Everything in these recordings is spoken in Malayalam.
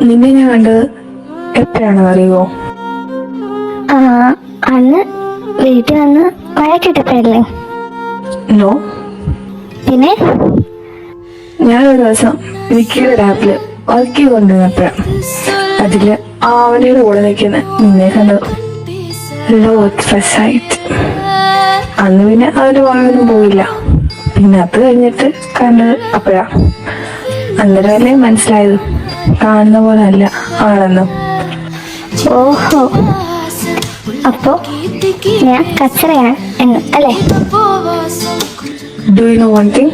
നിന്നെ ഞാൻ കണ്ടത് എപ്പോഴാണെന്ന് അറിയുമോ? അന്ന് വീട്ടിൽ വന്ന് വഴക്കിട്ടപ്പോഴല്ലേ? നോ. പിന്നെ ഞാനൊരു ദിവസം വിക്കിയുടെ ആപ്പില് വർക്ക് ചെയ്തുകൊണ്ടിരുന്നപ്പോഴാണ് അതില് അവനയുടെ കൂടെ നിൽക്കുന്ന നിന്നെ കണ്ടത്. സൈറ്റ്. അന്ന് പിന്നെ അതിന്റെ പുറകൊന്നും പോയില്ല. പിന്നെ അത് കഴിഞ്ഞിട്ട് കണ്ടത് അപ്പോഴാ. അന്നേരമല്ലേ മനസ്സിലായത് കാണുന്ന പോലെ അല്ല ആണെന്നും. ഓഹോ, അപ്പോ ഞാൻ കച്ചറയാണ് എന്ന് അല്ലേ? Do you know one thing?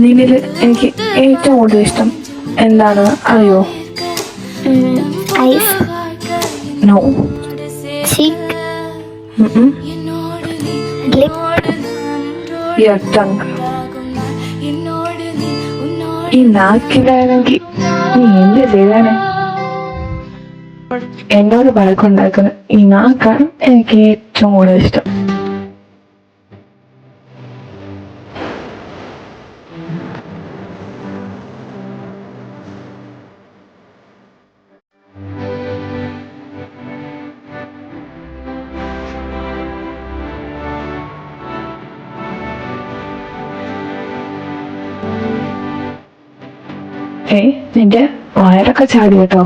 നിന്നിൽ എനിക്ക് ഏറ്റവും കൂടുതൽ ഇഷ്ടം എന്താണെന്ന് അറിയോ? Eyes, no. Cheek, lip, your tongue. ഈ നാക്കിലാണെങ്കിൽ നീ എന്ത് ചെയ്താണ്? എന്നോട് വഴക്കുണ്ടാക്കുന്ന ഈ നാക്കാണ് എനിക്ക് ഏറ്റവും കൂടുതൽ ഇഷ്ടം. നിന്റെ വയറൊക്കെ ചാടി കേട്ടോ.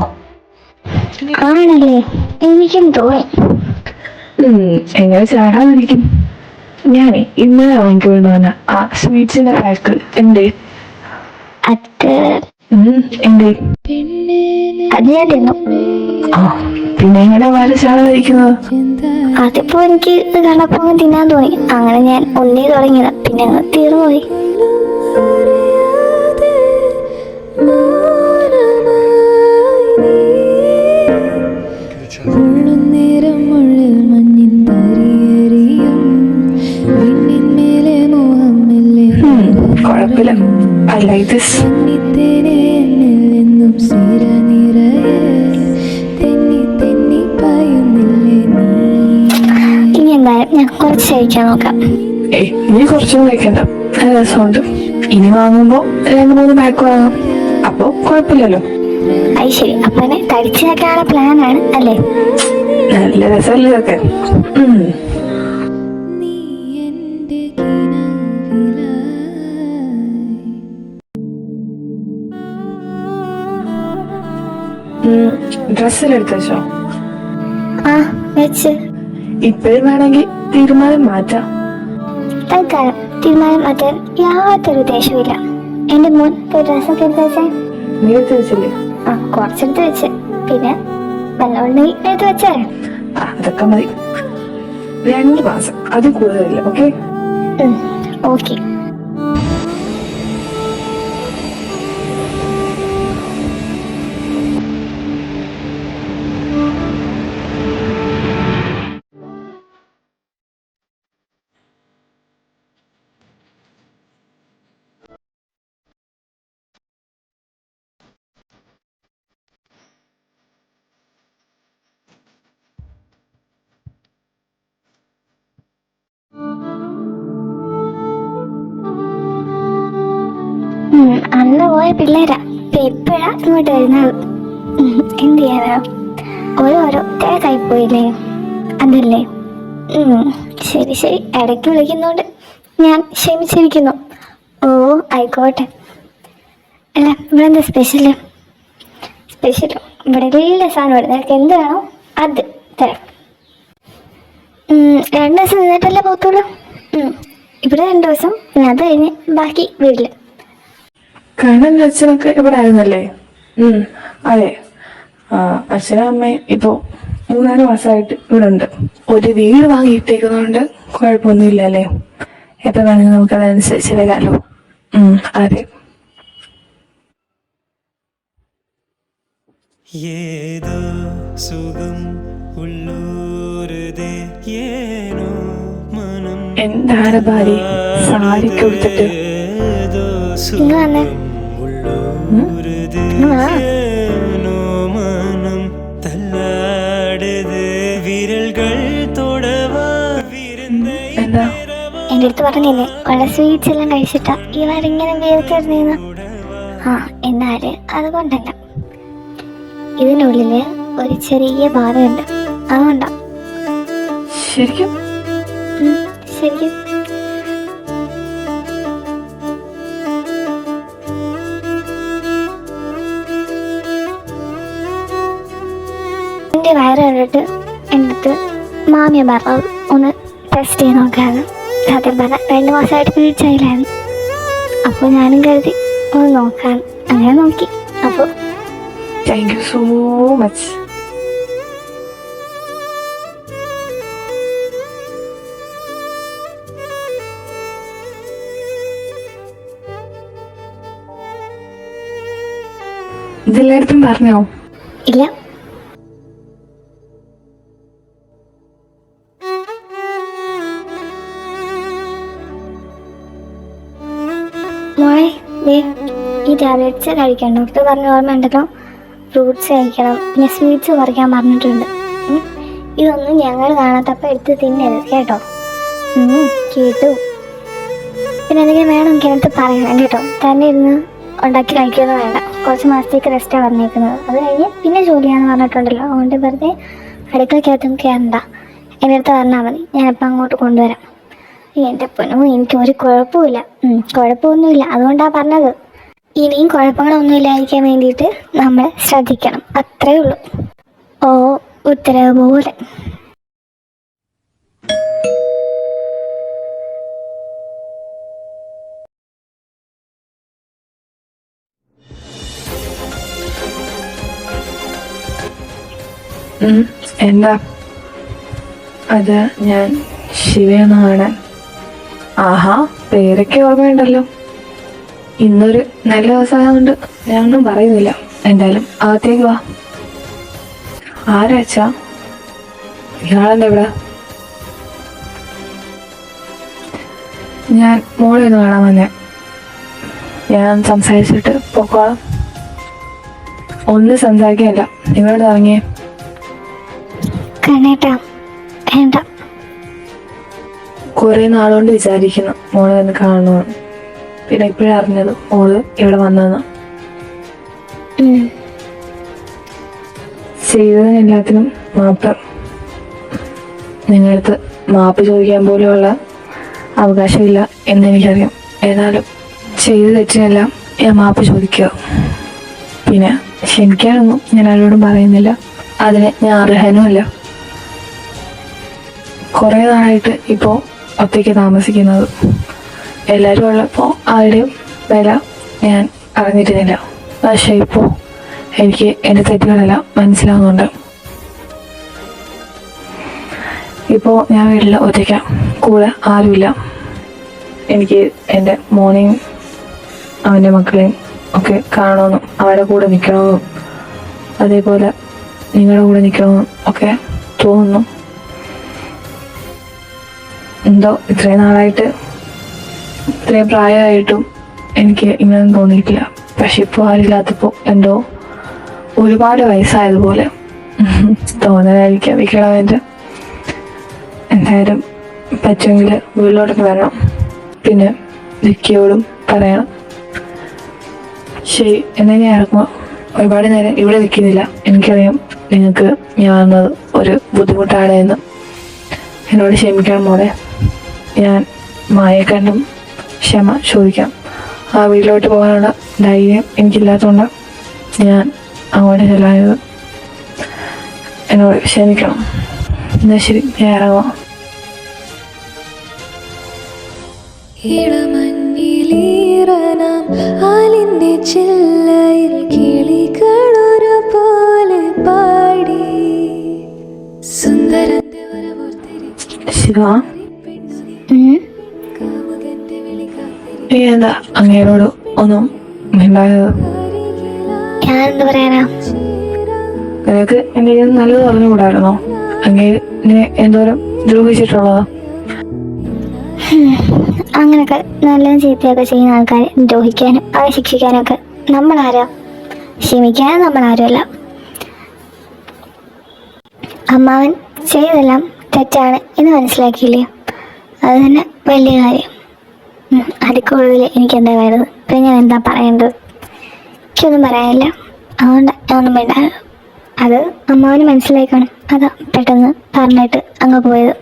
ആണല്ലേ? എനിക്കും തോന്നി. എങ്ങനെ ചാടാതിരിക്കും? ഞാനേ ഇന്നലെ വാങ്ങിക്കൊണ്ടു വന്ന ആ സ്വീറ്റ്സിന്റെ ഫാക്ടറി എന്തേ? അത് എന്തേ? അത് ഞാൻ തിന്നു. പിന്നെ എങ്ങനെ വയറ് ചാടാതിരിക്കുന്നത്? അതിപ്പോ എനിക്ക് കണ്ടപ്പോ തിന്നാൻ തോന്നി. അങ്ങനെ ഞാൻ ഒന്നേ തുടങ്ങിയതാ, പിന്നെ അങ്ങ് തീർന്നു പോയി. കുഴപ്പമില്ല. I like this. ഇനി എന്തായാലും ഞാൻ കുറച്ച് കഴിക്കാൻ നോക്കാം. ഇനി കുറച്ചൊന്നും കഴിക്കണ്ട, നല്ല രസമുണ്ട്. ഇനി വാങ്ങുമ്പോ 2-3 പാക്ക് വാങ്ങാം. അപ്പൊ കുഴപ്പമില്ലല്ലോ. അത് ശരി, അപ്പൊ എന്നെ തടിച്ചാക്കാനുള്ള പ്ലാനാണ് അല്ലേ? നല്ല രസമല്ലേ ഇതൊക്കെ? ഡ്രസ്സിലെടുത്ത് വെച്ചോ? വെച്ച്. ഇപ്പോഴും വേണമെങ്കിൽ തീരുമാനം മാറ്റാം. തൽക്കാലം തീരുമാനം മാറ്റാൻ യാതൊരു ഉദ്ദേശവുമില്ല. എന്റെ മോൻ ഡ്രസ്സൊക്കെ എടുത്ത് വെച്ചേ. നീ എടുത്ത് വെച്ചില്ലേ? കുറച്ചെടുത്ത് വെച്ച്. പിന്നെ വല്ലോണ്ടെങ്കിൽ എടുത്ത് വെച്ചേ. അതൊക്കെ മതി. 2 മാസം, അത് കൂടുതലില്ല. Okay okay. അന്ന് പോയ പിള്ളേരാ എപ്പോഴാ ഇങ്ങോട്ട് വരുന്നത്? എന്ത് ചെയ്യാനാ, ഓരോരോ തിരക്കായി പോയില്ലേ? അതല്ലേ. ശരി ശരി, ഇടയ്ക്ക് വിളിക്കുന്നോണ്ട് ഞാൻ ക്ഷമിച്ചിരിക്കുന്നു. ഓ ആയിക്കോട്ടെ. അല്ല, ഇവിടെ എന്താ സ്പെഷ്യല്? ഇവിടെ എല്ലാ സാധനം ഇവിടെ. നിനക്ക് എന്ത് വേണോ അത് തരാം. 2 ദിവസം നിന്നിട്ടല്ലേ പോത്തുള്ളൂ. ഇവിടെ 2 ദിവസം, പിന്നെ അത് കഴിഞ്ഞ് ബാക്കി വീട്ടില്. കണ്ണൻ്റെ അച്ഛനൊക്കെ ഇവിടെ ആയിരുന്നല്ലേ? അതെ. അച്ഛനും അമ്മയും ഇപ്പോ 3-4 മാസമായിട്ട് ഇവിടെ ഉണ്ട്. ഒരു വീട് വാങ്ങിയിട്ടേക്കുന്നതുകൊണ്ട് കുഴപ്പമൊന്നുമില്ല അല്ലേ? എപ്പോ വേണമെങ്കിൽ നമുക്ക് അതനുസരിച്ച് വരാമല്ലോ. അതെ. ഏതോ സുഖം ഉള്ളൂരതേ ഏനോ മനം. എന്താണ് ഭാര്യ സാരി കൊടുത്തിട്ട്? മനം തല്ലാടത് വിരൽകൾ തൊടവാ. എന്താ എന്റെ അടുത്ത് പറഞ്ഞില്ലേ വളരെ സ്വീറ്റ്സ് എല്ലാം കഴിച്ചിട്ടാ ഇവരിങ്ങനെ വേർത്തിരുന്നേന്ന്. എന്നാല് അതുകൊണ്ടല്ല, ഇതിനുള്ളിൽ ഒരു ചെറിയ ബാധയുണ്ട്, അതുകൊണ്ടാ. ശരിക്കും? ശരിക്കും. എൻ്റെ വയറ് കണ്ടിട്ട് എൻ്റെ അടുത്ത് മാമിയെ പറഞ്ഞത് ഒന്ന് ടെസ്റ്റ് ചെയ്ത് നോക്കാമെന്ന്. സത്യം പറഞ്ഞാൽ 2 മാസമായിട്ട് പീഡിച്ചായില്ലായിരുന്നു. അപ്പോൾ ഞാനും കരുതി ഒന്ന് നോക്കാം. അങ്ങനെ നോക്കി. അപ്പോൾ താങ്ക് യു സോ മച്ച്. ഇതെല്ലായിടത്തും പറഞ്ഞോ? ഇല്ല. മോളെ ഈ ടാബ്ലറ്റ്സ് കഴിക്കണം. ഡോക്ടർ പറഞ്ഞ ഓർമ്മ ഉണ്ടല്ലോ, ഫ്രൂട്ട്സ് കഴിക്കണം, പിന്നെ സ്വീറ്റ്സ് കുറയ്ക്കാൻ പറഞ്ഞിട്ടുണ്ട്. ഇതൊന്നും ഞങ്ങൾ കാണാത്തപ്പോൾ എടുത്ത് തിന്നരുത് കേട്ടോ. കേട്ടു. പിന്നെ എന്തെങ്കിലും വേണമെങ്കിൽ അടുത്ത് പറയണം കേട്ടോ. തന്നെ ഇരുന്ന് ഉണ്ടാക്കി കഴിക്കുമെന്ന് വേണ്ട. കുറച്ച് മാസത്തേക്ക് റെസ്റ്റാണ് പറഞ്ഞേക്കുന്നത്. അത് കഴിഞ്ഞ് പിന്നെ ജോലിയാണെന്ന് പറഞ്ഞിട്ടുണ്ടല്ലോ. അതുകൊണ്ട് വെറുതെ അടുക്കളക്കകത്തും കയറണ്ട. എൻ്റെ അടുത്ത് പറഞ്ഞാൽ മതി, ഞാനിപ്പോൾ അങ്ങോട്ട് കൊണ്ടുവരാം. എൻ്റെ പൊന്നോ, എനിക്ക് ഒരു കുഴപ്പമില്ല. കുഴപ്പമൊന്നുമില്ല, അതുകൊണ്ടാണ് പറഞ്ഞത്. ഇനിയും കുഴപ്പങ്ങളൊന്നും ഇല്ലാതിരിക്കാൻ വേണ്ടിയിട്ട് നമ്മൾ ശ്രദ്ധിക്കണം, അത്രേ ഉള്ളൂ. ഓ, ഉത്തരവ് പോലെ. എന്താ? അത് ഞാൻ ശിവയൊന്ന് കാണാൻ. ആഹാ, പേരൊക്കെ ഓർമ്മയുണ്ടല്ലോ. ഇന്നൊരു നല്ല ദിവസമായതുകൊണ്ട് ഞാനൊന്നും പറയുന്നില്ല. എന്തായാലും അകത്തേക്ക് വാ. ആരാച്ചാ? ഇയാളെന്താ ഇവിടെ? ഞാൻ മോളെ ഒന്ന് കാണാൻ വന്നേ. ഞാൻ സംസാരിച്ചിട്ട് പോക്കോളാം. ഒന്നും സംസാരിക്കാനില്ല, നിങ്ങളോട് ഇറങ്ങിയേ. കണ്ണേട്ടാ, വേണ്ട. കുറെ നാളുകൊണ്ട് വിചാരിക്കുന്നു മോളെ ഒന്ന് കാണണമെന്ന്. പിന്നെ ഇപ്പോഴും അറിഞ്ഞത് മോള് ഇവിടെ വന്നെന്ന്. ചെയ്തതിനെല്ലാത്തിനും മാപ്പ്. നിങ്ങളടുത്ത് മാപ്പ് ചോദിക്കാൻ പോലെയുള്ള അവകാശമില്ല എന്നെനിക്കറിയാം. ഏതായാലും ചെയ്തു തെറ്റിനെല്ലാം ഞാൻ മാപ്പ് ചോദിക്കുക. പിന്നെ ക്ഷമിക്കാനൊന്നും ഞാൻ ആരോടും പറയുന്നില്ല. അതിന് ഞാൻ അർഹനുമല്ല. കുറേ നാളായിട്ട് ഇപ്പോൾ ഒറ്റയ്ക്ക് താമസിക്കുന്നത്. എല്ലാവരും ഉള്ളപ്പോൾ ആരുടെയും വില ഞാൻ അറിഞ്ഞിരുന്നില്ല. പക്ഷേ ഇപ്പോൾ എനിക്ക് എൻ്റെ തെറ്റുകളെല്ലാം മനസ്സിലാവുന്നുണ്ട്. ഇപ്പോൾ ഞാൻ വീട്ടിൽ ഒറ്റയ്ക്കാണ്, കൂടെ ആരുമില്ല. എനിക്ക് എൻ്റെ മോനെയും അവൻ്റെ മക്കളെയും ഒക്കെ കാണണമെന്നും അവരുടെ കൂടെ നിൽക്കണമെന്നും അതേപോലെ നിങ്ങളുടെ കൂടെ നിൽക്കണമെന്നും ഒക്കെ തോന്നുന്നു. എന്തോ ഇത്രയും നാളായിട്ട്, ഇത്രയും പ്രായമായിട്ടും എനിക്ക് ഇങ്ങനൊന്നും തോന്നിയിട്ടില്ല. പക്ഷെ ഇപ്പോൾ ആരില്ലാത്തപ്പോൾ എന്തോ ഒരുപാട് വയസ്സായതുപോലെ തോന്നലായിരിക്കാം ഈ കിളവൻ്റെ. എന്തായാലും പറ്റുമെങ്കിൽ വീട്ടിലോട്ടൊക്കെ വരണം. പിന്നെ വിക്കിയോടും പറയണം. ശരി, എന്നാൽ ഞാൻ ഇറങ്ങുക. ഒരുപാട് നേരം ഇവിടെ നിൽക്കുന്നില്ല. എനിക്കറിയാം നിങ്ങൾക്ക് ഞാൻ വന്നത് ഒരു ബുദ്ധിമുട്ടാണ് എന്ന്. എന്നോട് ക്ഷമിക്കണം മോളെ. ഞാൻ മായയെ കണ്ടും ക്ഷമ ചോദിക്കാം. ആ വീട്ടിലോട്ട് പോകാനുള്ള ധൈര്യം എനിക്കില്ലാത്തതുകൊണ്ടാണ് ഞാൻ അങ്ങോട്ട് ചെല്ലായത്. എന്നോട് ക്ഷമിക്കണം. എന്നാൽ ശരി, ഞാൻ ഇറങ്ങാം. ഇളമഞ്ഞിലീറനാം ആലിന്റെ ചില്ലയിൽ കിളികളൊരു പോലെ പാടി സുന്ദരന്റെ ശിവ, നീ എന്താ അങ്ങേരോട് ഒന്നും മിണ്ടായത്? ഞാനെന്ത് പറയാനാ? നിനക്ക് എന്റെ നല്ലത് പറഞ്ഞുകൂടായിരുന്നോ? അങ്ങേനെ എന്തോരം ദ്രോഹിച്ചിട്ടുള്ളതാ? അങ്ങനെയൊക്കെ നല്ലതും ചീത്തയൊക്കെ ചെയ്യുന്ന ആൾക്കാരെ ദ്രോഹിക്കാനും അവരെ ശിക്ഷിക്കാനും ഒക്കെ നമ്മളാരാ? ക്ഷമിക്കാനും നമ്മളാരുമല്ല. അമ്മാവൻ ചെയ്തെല്ലാം തെറ്റാണ് എന്ന് മനസ്സിലാക്കിയില്ലേ? അത് തന്നെ വലിയ കാര്യം. അതിൽ കൂടുതൽ എനിക്കെന്താ വേണ്ടത്? പിന്നെ ഞാൻ എന്താ പറയേണ്ടത്? എനിക്കൊന്നും പറയാനില്ല. അതുകൊണ്ട് ഞാനൊന്നും വേണ്ട. അത് അമ്മാവന് മനസ്സിലായി കാണും, അതാ പെട്ടെന്ന് പറഞ്ഞിട്ട് അങ്ങ് പോയത്.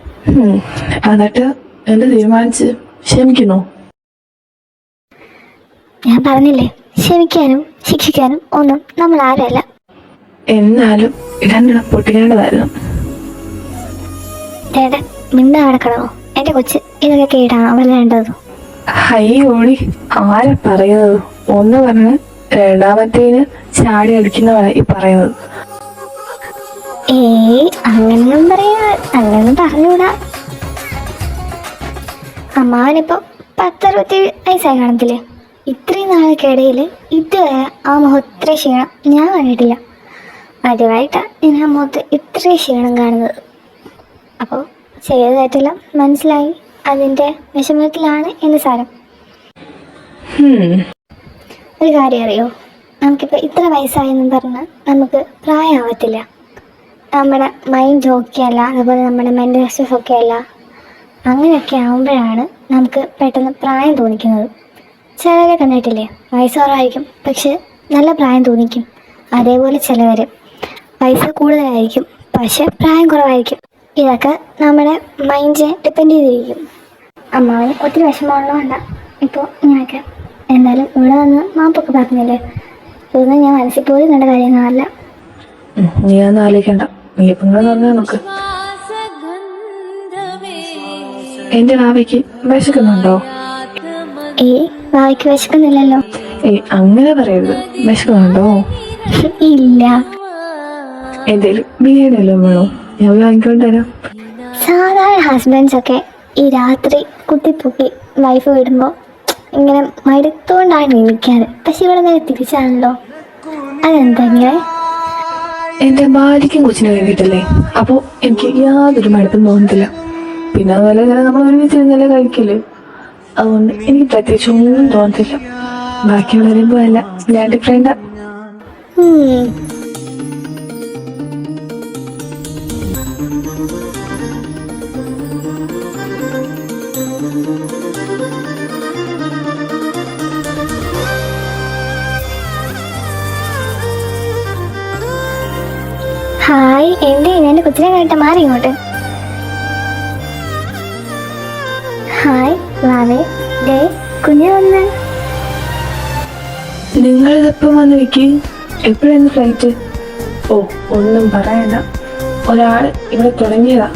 എന്നിട്ട് എന്ത് തീരുമാനിച്ച്? ക്ഷമിക്കുന്നോ? ഞാൻ പറഞ്ഞില്ലേ, ക്ഷമിക്കാനും ശിക്ഷിക്കാനും ഒന്നും നമ്മൾ ആരല്ല. എന്നാലും രണ്ടിടം പൊട്ടിക്കേണ്ടതായിരുന്നു. ചേട്ടാ മിണ്ട നടക്കണമോ? എൻ്റെ കൊച്ച് ഇതൊക്കെ കേട്ടാണോ വരേണ്ടത്? ഓടി ആരെ പറയുന്നത്? ഒന്ന് പറഞ്ഞ് രണ്ടാമത്തേന് ചാടി അടിക്കുന്നവരാണ് ഈ പറയുന്നത്. അങ്ങനൊന്നും അങ്ങനെ പറഞ്ഞൂടാ. അമ്മാവനിപ്പോ 10-67 വയസ്സായി കാണത്തില്ലേ? ഇത്രയും നാളേക്കിടയിൽ ഇതുവരെ ആ മുഖത്ത് ഇത്ര ക്ഷീണം ഞാൻ കണ്ടിട്ടില്ല. ആദ്യമായിട്ടാണ് ഞാൻ ആ മുഖത്ത് ഇത്രയും ക്ഷീണം കാണുന്നത്. അപ്പോൾ ചെയ്തതായിട്ടെല്ലാം മനസ്സിലായി, അതിൻ്റെ വിഷമത്തിലാണ് എന്ന് സാരം. ഒരു കാര്യം അറിയോ, നമുക്കിപ്പോൾ ഇത്ര വയസ്സായെന്നും പറഞ്ഞാൽ നമുക്ക് പ്രായമാവത്തില്ല. നമ്മുടെ മൈൻഡ് ഓക്കെ അല്ല, അതുപോലെ നമ്മുടെ മെൻ്റൽ സ്ട്രെസ് ഒക്കെ അല്ല. അങ്ങനെയൊക്കെ ആകുമ്പോഴാണ് നമുക്ക് പെട്ടെന്ന് പ്രായം തോന്നിക്കുന്നത്. ചിലരെ കണ്ടിട്ടില്ലേ, വയസ്സ് കുറവായിരിക്കും പക്ഷെ നല്ല പ്രായം തോന്നിക്കും. അതേപോലെ ചിലവർ വയസ്സ് കൂടുതലായിരിക്കും പക്ഷെ പ്രായം കുറവായിരിക്കും. ഇതൊക്കെ നമ്മുടെ മൈൻഡിനെ ഡിപ്പെൻഡ് ചെയ്തിരിക്കും. അമ്മാവന് ഒത്തിരി വിഷമമുള്ളതുകൊണ്ട ഇപ്പോൾ ഇങ്ങനെയൊക്കെ. എന്തായാലും ഇവിടെ വന്ന് മാപ്പൊക്കെ പറഞ്ഞില്ലേ, ഇതൊന്നും ഞാൻ മനസ്സിൽ പോലും കണ്ട കാര്യങ്ങളല്ല. നീ അതൊന്നും ആലോചിക്കണ്ട, നീ ഇപ്പം പറഞ്ഞാൽ നോക്ക്. എന്റെ ഭാവിക്ക് വിശക്കുന്നുണ്ടോ? വായിക്ക് വിശക്കുന്നില്ലല്ലോ. അങ്ങനെ പറയരുത്. വിശക്കുന്നുണ്ടോ? ഇല്ല. എന്തേലും ബിരിയാണി എല്ലാം വേണോ? ഞാൻ വാങ്ങിക്കൊണ്ട് തരാം. സാധാരണ ഹസ്ബൻഡ്സ് ഒക്കെ ഈ രാത്രി കുത്തിപ്പൊക്കി വൈഫ് വിടുമ്പോൾ ഇങ്ങനെ മടുത്തുകൊണ്ടാണ് വിളിക്കാറ്. പക്ഷെ ഇവിടെ നേരെ തിരിച്ചാണല്ലോ. അതെന്തെങ്ങനെ? എന്റെ ഭാര്യയ്ക്കും കൊച്ചിനും വേണ്ടിയിട്ടല്ലേ, അപ്പോൾ എനിക്ക് യാതൊരു മടുപ്പും തോന്നത്തില്ല. പിന്നെ അതുപോലെ നമ്മൾ ഒരുമിച്ച് ഇന്നലെ കഴിക്കല്, അതുകൊണ്ട് എനിക്ക് പ്രത്യേകിച്ച് ഒന്നും തോന്നത്തില്ല. ബാക്കിയുള്ളവരെയും പോയല്ല, ഞാൻ ഡിഫറെൻ്റാ. ഹായ്, എൻ്റെ കൊച്ചിനെ കേട്ട മാറി ഇങ്ങോട്ട്. ഹായ് വാവേ, ഡേ കുഞ്ഞു വന്ന്. നിങ്ങളിതെപ്പം വന്ന് വെക്ക്? എപ്പോഴായിരുന്നു ഫ്ലൈറ്റ്? ഒന്നും പറയണ്ട. ഒരാൾ ഇവിടെ തുടങ്ങിയതാ.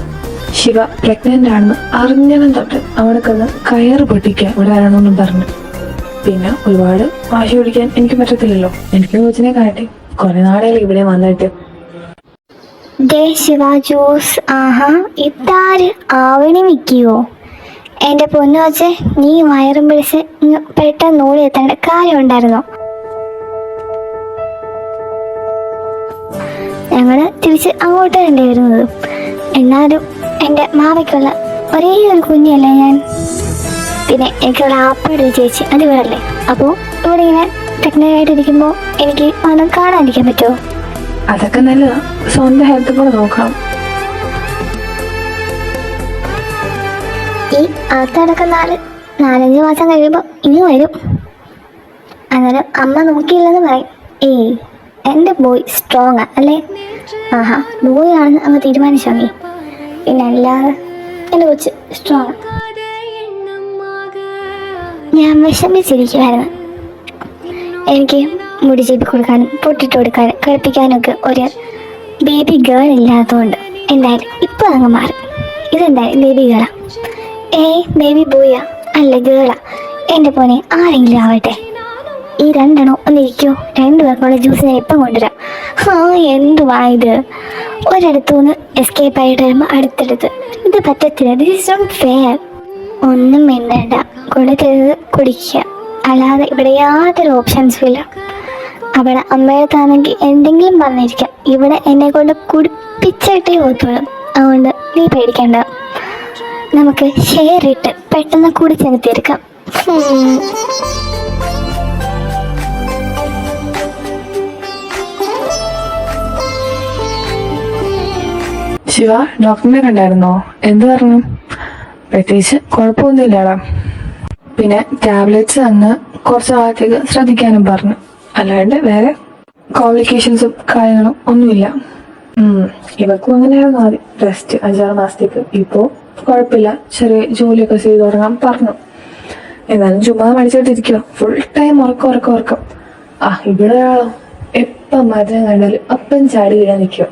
ശിവ പ്രഗ്നന്റ് ആണെന്ന് അറിഞ്ഞവൻ തൊട്ട് അവിടെ കന്ന് കയറ് പൊട്ടിക്കാൻ ഇവിടെ വരണമെന്നും പറഞ്ഞു. പിന്നെ ഒരുപാട് വാശി പിടിക്കാൻ എനിക്ക് പറ്റത്തില്ലല്ലോ. എനിക്ക് കൊച്ചിനെ കാണട്ടെ, കുറെ നാളെയല്ലേ ഇവിടെ വന്നിട്ട്. Day Shiva juice. ആഹാ, ഇതാര് ആവണി വിൽക്കുവോ? എൻ്റെ പൊന്നു വച്ച് നീ വയറും പിടിച്ച് പെട്ടെന്ന് ഓടി എത്തേണ്ട കാര്യം ഉണ്ടായിരുന്നോ? ഞങ്ങൾ തിരിച്ച് അങ്ങോട്ട് തന്നെ വരുന്നത്. എന്നാലും എൻ്റെ മാവയ്ക്കുള്ള ഒരേ ഒരു കുഞ്ഞല്ലേ ഞാൻ. പിന്നെ എനിക്കുള്ള ആപ്പയുടെ ചേച്ചി അത് ഇവിടല്ലേ. അപ്പോൾ ഇവിടെ ഇങ്ങനെ പ്രഗ്നൻ്റായിട്ടിരിക്കുമ്പോൾ എനിക്ക് ഒന്നും കാണാതിരിക്കാൻ പറ്റുമോ? അതൊക്കെ നല്ലതാ, സ്വന്തം ഹെൽത്ത് കൂടെ നോക്കണം. ഈ അകത്തടക്കം 4-5 മാസം കഴിയുമ്പോൾ ഇനി വരും. അന്നേരം അമ്മ നോക്കിയില്ലെന്ന് പറയും. എൻ്റെ ബോയ് സ്ട്രോങ്ങാ അല്ലേ? ആഹാ, ബോയ് ആണെന്ന് അങ്ങ് തീരുമാനിച്ചോ നീ? പിന്നെ അല്ലാതെ എൻ്റെ കൊച്ച് സ്ട്രോങ്. ഞാൻ വിഷമിച്ചിരിക്കുമായിരുന്നു. എനിക്ക് മുടി ചീപ്പി കൊടുക്കാനും പൊട്ടിട്ട് കൊടുക്കാനും കളിപ്പിക്കാനൊക്കെ ഒരു ബേബി ഗേൾ ഇല്ലാത്തതുകൊണ്ട് എന്തായാലും ഇപ്പോൾ അങ്ങ് മാറി. ഇതെന്തായാലും ബേബി ഗേളാ. ബേബി ബോയാ അല്ല ഗേളാ? എൻ്റെ പോനെ ആരെങ്കിലും ആവട്ടെ. ഈ രണ്ടെണ്ണം ഒന്നിരിക്കോ? 2 പേർക്കുള്ള ജ്യൂസ് ഞാൻ ഇപ്പം കൊണ്ടുവരാം. എന്തുവാ ഇത്? ഒരിടത്തുനിന്ന് എസ്കേപ്പ് ആയിട്ട് വരുമ്പോൾ അടുത്തടുത്ത്. ഇത് പറ്റത്തില്ല, ദിസ് ഈസ് നോട്ട് ഫെയർ. ഒന്നും മിണ്ടണ്ട, കൊടുക്കരുത് കുടിക്കുക, അല്ലാതെ ഇവിടെ യാതൊരു ഓപ്ഷൻസും ഇല്ല. അവിടെ അമ്മയത്താണെങ്കിൽ എന്തെങ്കിലും പറഞ്ഞിരിക്കാം, ഇവിടെ എന്നെ കൊണ്ട് കുടിപ്പിച്ചിട്ടേ പോകത്തുള്ളൂ. അതുകൊണ്ട് നീ പേടിക്കണ്ട, നമുക്ക് ഷെയർ ഇട്ട് പെട്ടെന്ന് കുടിച്ചങ്ങ് തീർക്കാം. ശിവ ഡോക്ടറിനെ കണ്ടായിരുന്നോ? എന്ത് പറഞ്ഞു? പ്രത്യേകിച്ച് കുഴപ്പമൊന്നുമില്ലടാ. പിന്നെ ടാബ്ലറ്റ്സ് തന്ന് കുറച്ച് നാളത്തേക്ക് ശ്രദ്ധിക്കാനും പറഞ്ഞു. അല്ലാണ്ട് വേറെ കോംപ്ലിക്കേഷൻസും കാര്യങ്ങളും ഒന്നുമില്ല. ഇവക്കും അങ്ങനെയായിരുന്നു ആദ്യം റെസ്റ്റ് 5-6 മാസത്തേക്ക്. ഇപ്പോൾ കുഴപ്പമില്ല, ചെറിയ ജോലിയൊക്കെ ചെയ്ത് തുടങ്ങാൻ പറഞ്ഞു. എന്നാലും ചുമ്മാ മടിച്ചിട്ടിരിക്കുക, ഫുൾ ടൈം ഉറക്കം. ഇവിടെ ഒരാളോ എപ്പം മരം കണ്ടാലും അപ്പം ചാടി വീഴാൻ നിൽക്കുക,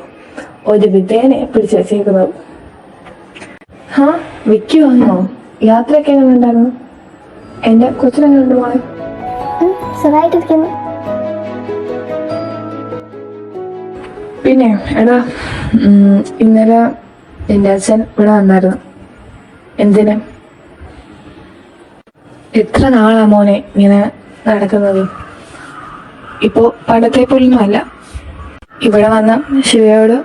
ഒരു വിധേനെ പിടിച്ചു വെച്ചേക്കുന്നത്. വിക്കി വന്നോ? യാത്രയൊക്കെ എങ്ങനെ ഉണ്ടായിരുന്നു? എന്റെ കൊച്ചിനെങ്ങനെ ഉണ്ട് മോളെ? സുഖമായിട്ടിരിക്കുന്നു. പിന്നെ എടാ, ഇന്നലെ എൻ്റെ അച്ഛൻ ഇവിടെ വന്നായിരുന്നു. എന്തിന്? എത്ര നാളാ മോനെ ഇങ്ങനെ നടക്കുന്നത്? ഇപ്പോ പണ്ടത്തെ പോലൊന്നും അല്ല. ഇവിടെ വന്ന ശിവയോട്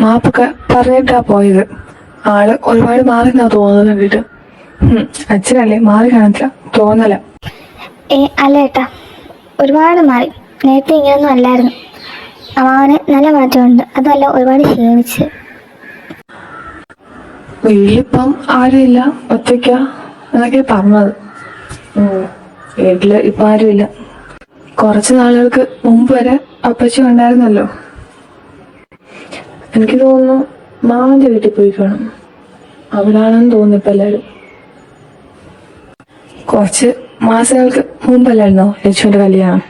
മാപ്പൊക്കെ പറഞ്ഞിട്ടാ പോയത്. ആള് ഒരുപാട് മാറിന്നാ തോന്നുന്നത് കണ്ടിട്ട്. അച്ഛനല്ലേ, മാറി കാണത്തില്ല, തോന്നല. അല്ല ഏട്ടാ, ഒരുപാട് മാറി. നേരത്തെ ഇങ്ങനൊന്നും അല്ലായിരുന്നു. അവന് നല്ല മാറ്റമുണ്ട്. അതല്ല, ഒരുപാട് ക്ഷീണിച്ച്. വീട്ടിലിപ്പം ആരുമില്ല, ഒറ്റയ്ക്ക എന്നൊക്കെ പറഞ്ഞത്. വീട്ടില് ഇപ്പൊ ആരുമില്ല. കുറച്ച് നാളുകൾക്ക് മുമ്പ് വരെ അപ്പച്ചി ഉണ്ടായിരുന്നല്ലോ. എനിക്ക് തോന്നുന്നു മാവന്റെ വീട്ടിൽ പോയി കാണും. അവിടാണെന്ന് തോന്നുന്നു ഇപ്പൊ എല്ലാരും. കുറച്ച് മാസങ്ങൾക്ക് മുമ്പല്ലായിരുന്നോ ലക്ഷ്മിയുടെ കല്യാണം?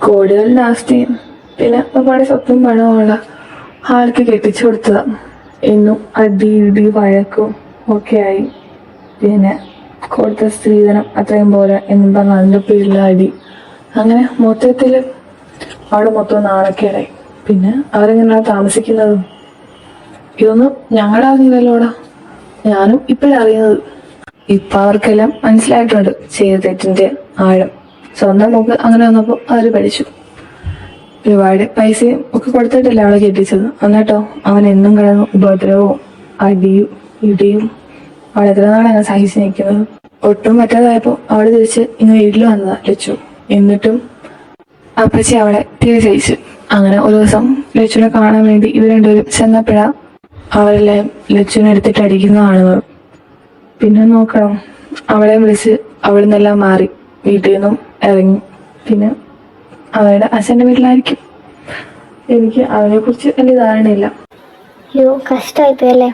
കോടികളുടെ ആസ്തിയും പിന്നെ ഒരുപാട് സ്വത്തും പണമുള്ള ആൾക്ക് കെട്ടിച്ചു കൊടുത്തതാ. എന്നും അടി വഴക്കും ഒക്കെ ആയി. പിന്നെ കൊടുത്ത സ്ത്രീധനം അത്രയും പോലെ എന്നും പറഞ്ഞ അതിൻ്റെ പേരിൽ അടി. അങ്ങനെ മൊത്തത്തിൽ അവിടെ മൊത്തം നാണക്കേടായി. പിന്നെ അവരെങ്ങനെയാണ് താമസിക്കുന്നത്? ഇതൊന്നും ഞങ്ങളുടെ അറിഞ്ഞില്ലല്ലോടാ. ഞാനും ഇപ്പോഴറിയുന്നത്. ഇപ്പൊ അവർക്കെല്ലാം മനസ്സിലായിട്ടുണ്ട് ചെയ്ത തെറ്റിന്റെ ആഴം. സ്വന്തം മുമ്പ് അങ്ങനെ വന്നപ്പോൾ അവർ പഠിച്ചു. ഒരുപാട് പൈസയും ഒക്കെ കൊടുത്തിട്ടല്ലേ അവളെ കെട്ടിച്ചത്. എന്നിട്ടോ അവൻ എന്നും കിടന്നു ഉപദ്രവവും അടിയും ഇടിയും. അവൾ എത്ര നാളാണ് സഹിച്ചു നിൽക്കുന്നത്. ഒട്ടും പറ്റാതായപ്പോ അവള് തിരിച്ച് ഇങ്ങ് വീട്ടിൽ വന്നതാ ലച്ചു. എന്നിട്ടും അപ്പച്ചി അവളെ തിരിച്ചയച്ചു. അങ്ങനെ ഒരു ദിവസം ലച്ചുവിനെ കാണാൻ വേണ്ടി ഇവർ രണ്ടുപേരും ചെന്നപ്പോഴാ അവരെല്ലാം ലച്ചുവിനെ എടുത്തിട്ട് അടിക്കുന്ന കാണുന്നത്. പിന്നെ നോക്കണം, അവളെ വിളിച്ച് അവിടെ നിന്നെല്ലാം മാറി വീട്ടിൽ നിന്നും ഇറങ്ങി. പിന്നെ അവരുടെ അച്ഛൻ്റെ വീട്ടിലായിരിക്കും. എനിക്ക് അവനെ കുറിച്ച് വലിയ ധാരണയില്ല. അയ്യോ, കഷ്ടമായിപ്പോയല്ലേ?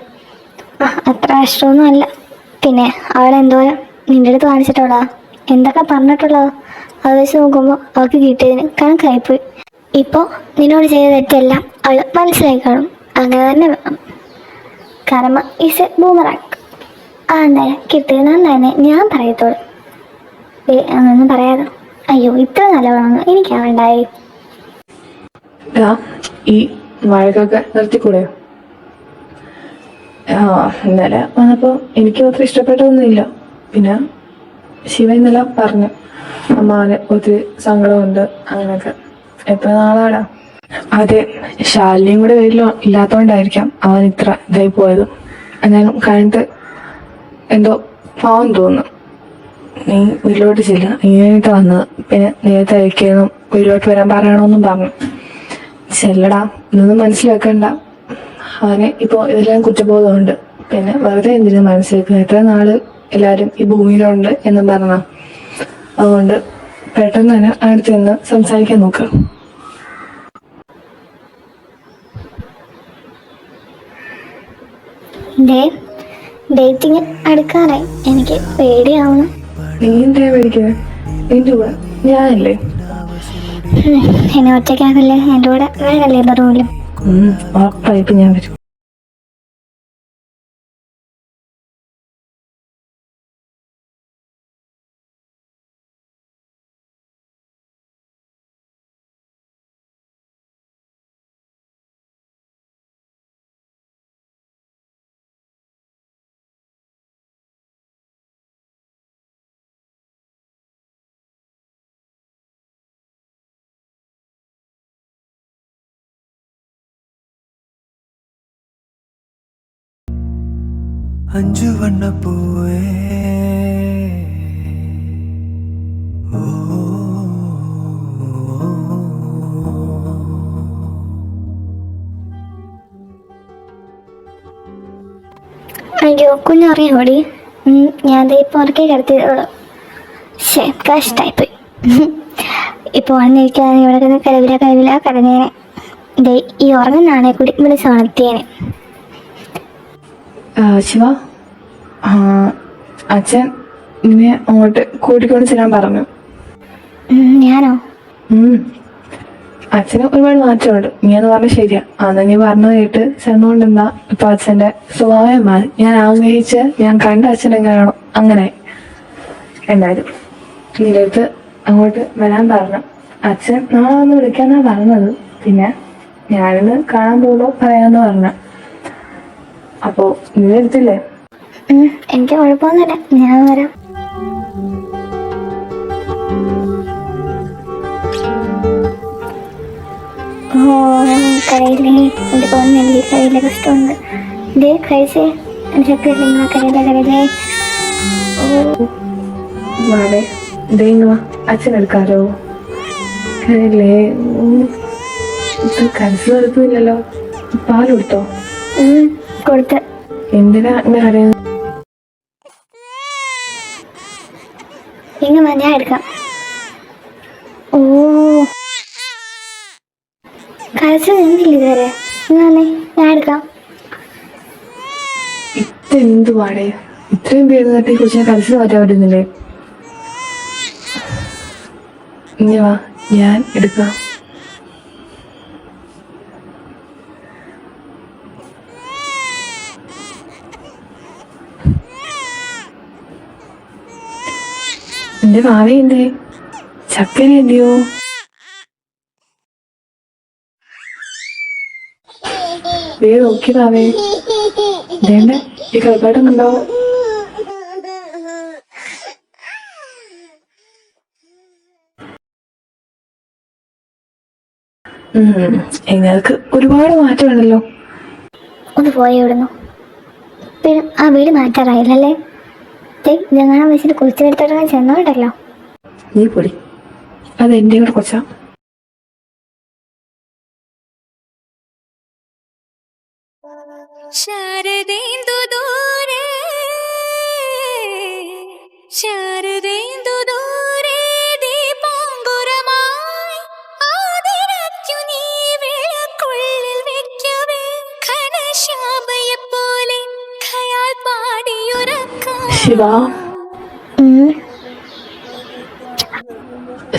അത്ര കഷ്ടമൊന്നും അല്ല. പിന്നെ അവളെന്തോ നിന്റെ അടുത്ത് കാണിച്ചിട്ടുള്ളതാ, എന്തൊക്കെ പറഞ്ഞിട്ടുള്ളതാ, അത് വെച്ച് നോക്കുമ്പോൾ അവൾക്ക് കിട്ടിയതിന് കണക്കായിപ്പോയി. ഇപ്പോൾ നിന്നോട് ചെയ്ത തെറ്റെല്ലാം അവൾ മനസ്സിലാക്കി കാണും. അങ്ങനെ തന്നെ വേണം. കർമ്മ ഈസ് എ ബൂമറാങ്. എന്തായാലും കിട്ടിയത് നന്നായെന്നേ ഞാൻ പറയത്തോളൂ. അങ്ങനൊന്നും പറയാതെ. അയ്യോ, ഇത്ര നല്ലവളാണ് എനിക്കാവുണ്ടായി. ഈ വഴക്കൊക്കെ നിർത്തിക്കൂടെയോ? ഇന്നലെ വന്നപ്പോ എനിക്ക് അത്ര ഇഷ്ടപ്പെട്ടൊന്നുമില്ല. പിന്നെ ശിവ ഇന്നലെ പറഞ്ഞു അമ്മാന് ഒത്തിരി സങ്കടമുണ്ട് അങ്ങനെയൊക്കെ. എത്ര നാളാടാ? അതെ, ശാലിനിയും കൂടെ വീട്ടിൽ ഇല്ലാത്തോണ്ടായിരിക്കാം അവൻ ഇത്ര ഇതായി പോയത്. എന്നാലും കഴിഞ്ഞിട്ട് എന്തോ പാവം തോന്നുന്നു. നീ വീട്ടിലോട്ട് ചെല്ലുക, ഇങ്ങനെയായിട്ട് വന്നത്. പിന്നെ നേരത്തെ അയക്കുന്നു വീട്ടിലോട്ട് വരാൻ പറയണമെന്നും പറഞ്ഞു. ചെല്ലടാ, ഇതൊന്നും മനസ്സിലാക്കണ്ട. അവനെ ഇപ്പോൾ ഇതെല്ലാം കുറ്റബോധമുണ്ട്. പിന്നെ വെറുതെ എന്തിനും മനസ്സിലാക്കുക? എത്ര നാള് എല്ലാവരും ഈ ഭൂമിയിലുണ്ട് എന്നും പറഞ്ഞ. അതുകൊണ്ട് പെട്ടെന്ന് തന്നെ അടുത്ത് നിന്ന് സംസാരിക്കാൻ നോക്ക്. ഡേറ്റിങ് അടുക്കാനായി. എനിക്ക് പേടിയാവണം. നീ എന്താ പേടിക്കുന്നത്? എന്റെ കൂടെ ഞാനല്ലേ. എന്നെ ഒറ്റയ്ക്കാക്കല്ലേ, എൻ്റെ കൂടെ വേറല്ലേ റൂമിലും. ഉറപ്പായിട്ട് ഞാൻ വരും. അഞ്ചു വണ്ണപ്പൂവേ ഓ അയ്യോ, കുഞ്ഞറിയോടി? ഞാൻ ഇപ്പോൾ ഉറക്കെ കിടത്തിയുള്ളൂ. കഷ്ടായിപ്പോയി. ഇപ്പോൾ ഉണർന്നിരിക്കാതെ ഇവിടെ നിന്ന് കരവില കരഞ്ഞേനെ. ദേ ഈ ഉറങ്ങുന്നാണെ കൂടി വിളിച്ച് ഉണർത്തിയേനെ. ശിവ, അച്ഛൻ ഇങ്ങനെ അങ്ങോട്ട് കൂട്ടിക്കൊണ്ട് ചെല്ലാൻ പറഞ്ഞു. ഞാനോ? അച്ഛന് ഒരുപാട് മാറ്റമുണ്ട്. നീ എന്ന് പറഞ്ഞാൽ ശരിയാ. അന്ന് നീ പറഞ്ഞത് കേട്ട് ചെന്നുകൊണ്ടെന്താ ഇപ്പൊ അച്ഛന്റെ സ്വഭാവം മാറി. ഞാൻ കണ്ട അച്ഛൻ എങ്ങനെയാണോ അങ്ങനെ. എന്തായാലും നിന്റെ അടുത്ത് അങ്ങോട്ട് വരാൻ പറഞ്ഞു. അച്ഛൻ നാളെ വന്ന് വിളിക്കാന്നാ പറഞ്ഞത്. പിന്നെ ഞാനിന്ന് കാണാൻ പോകുമ്പോ പറയാന്ന് പറഞ്ഞു. അപ്പോ നീ എടുത്തില്ലേ? എനിക്ക് കുഴപ്പമൊന്നുമില്ല, ഞാൻ വരാം. കരയില്ലേ, എൻ്റെ തോന്നുന്നില്ലേ കരയിലെ കഷ്ടമുണ്ട്. ഇതേ കഴിച്ചേ ശക്തി കരയില്ലേ. വാടേ ഇതേങ്ങ അച്ഛൻ എടുക്കാലോ. കരയില്ലേ, കരച്ചു എടുത്തില്ലല്ലോ. പാൽ കൊടുത്തോ? കൊടുത്ത്. എന്തിനാ ഇങ്ങനെ അറിയാം? ഇങ്ങ ഞാൻ എടുക്കാം. ഓ കരച്ചു നിന്നില്ല ഇതുവരെ. ഞാൻ എടുക്കാം. ഇതെന്ത് പാടേ, ഇത്രയും പേര് തട്ടി കുറിച്ച് കരച്ചു മാറ്റാൻ പറ്റുന്നില്ലേ? ഇനി വാ, ഞാൻ എടുക്കാം. എന്റെ ഭാവി എന്തേ? ചക്കര എന്തിയോ? വേറെ നോക്കിയതാവേ. ഇതേണ്ട ഈ കളിപ്പാട്ടം കണ്ടോ? നിങ്ങൾക്ക് ഒരുപാട് മാറ്റമുണ്ടല്ലോ. ഒന്ന് പോയി ഇവിടുന്നു. പിന്നെ ആ വീട് മാറ്റാറായില്ലല്ലേ? ഇതെങ്ങനെ വെച്ചിട്ട് കുളിച്ചെടുത്തോട്ട് ചെന്നോണ്ടല്ലോ. നീ പൊടി, അത് എന്റെ കൂടെ കൊച്ചാ. ശാരദേന്ദു ദൂരെ ദീപാങ്കുരമായി ആദരച്ചു നീ വിളക്കുള്ളിൽ വെക്കവേ ഘനശ്യാമയെപ്പോലെ ഖയാൽ പാടിയുറക്കാം. Shiva,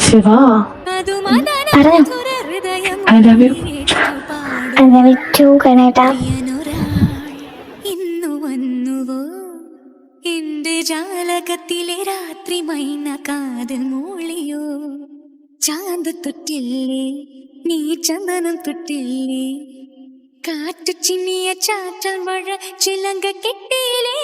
Shiva, I love you. കണേട്ടാ. ഇന്നു വന്നുവോ എന്റെ ജാലകത്തിലെ രാത്രി മൈന കാതിൽ മൂളിയോ? ചാന്ത് തൊട്ടില്ലേ നീ ചന്ദനം തൊട്ടില്ലേ? കാറ്റു ചിന്നിയ ചാറ്റൽ മഴ ചിലങ്ക കെട്ടിയില്ലേ?